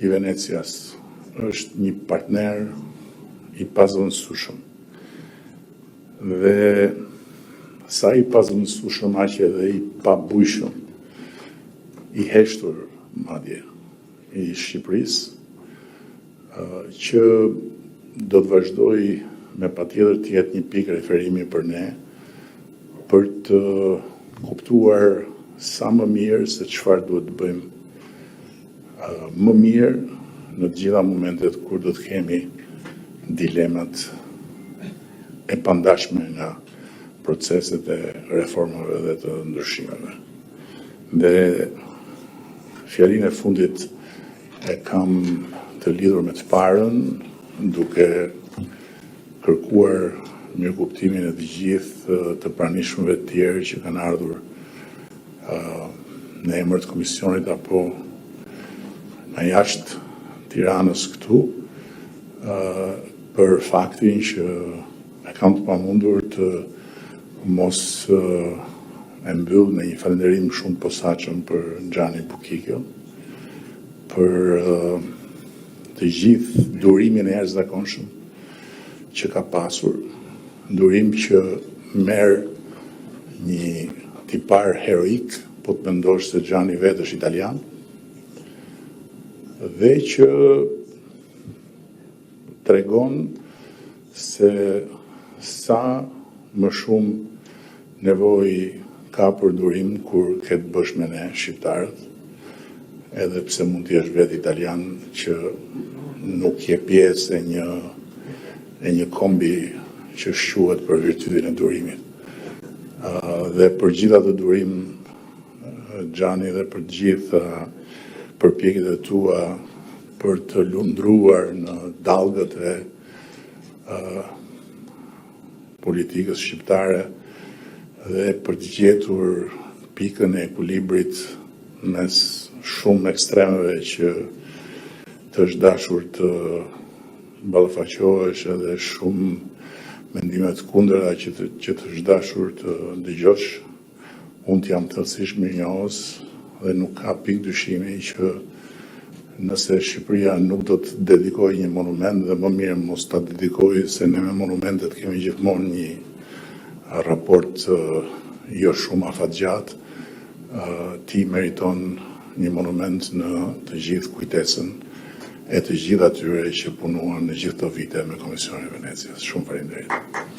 i Venecias është një partner i pazëvendësueshëm. Dhe sa i pazëvendësueshëm aq edhe i pabujshëm, i heshtur madje i Shqipërisë, që do të vazhdoj me patjetër të jetë një pikë referimi për ne, për të kuptuar sa më mirë se çfarë duhet të bëjmë më mirë në të gjitha momentet kur do të kemi dilemat e pandashme nga proceset e reformave dhe të ndryshimeve. Dhe fjalinë e fundit e kam të lidhur me të parën, duke kërkuar mirëkuptimin e të gjithë të pranishmëve të tjerë që kanë ardhur në emër të komisionit apo nga jashtë Tiranës këtu, për faktin që e kam të pamundur të mos e mbyll me një falënderim shumë posaçëm për Xhani Bukikjo, për të gjithë durimin e jashtëzakonshëm që ka pasur, durim që merr një tipar heroik, po të mendosh se Xhani vetë është italian, dhe që tregon se sa më shumë nevojë ka për durim kur ke të bësh me ne shqiptarët, edhe pse mund të jesh vetë italian që nuk je pjesë e një kombi që shquhet për virtytin e durimit. Dhe për gjitha të durim, Xhani, dhe për gjitha përpjekjet e tua për të lundruar në dallgët e politikës shqiptare dhe për të gjetur pikën e ekuilibrit mes shumë ekstremeve që të është dashur të ballafaqohesh edhe shumë mendime të kundëra që të është dashur të dëgjosh. Unë jam thellësisht mirënjohës dhe nuk ka pikë dyshimi që nëse Shqipëria nuk do të dedikojë një monument, dhe më mirë mos ta dedikojë, se ne me monumentet kemi gjithmonë një raport jo shumë afatgjatë, ti meriton një monument në të gjithë kujtesën e të gjithë atyre që punuan në gjithë të vite me Komisionin e Venecias. Shumë faleminderit.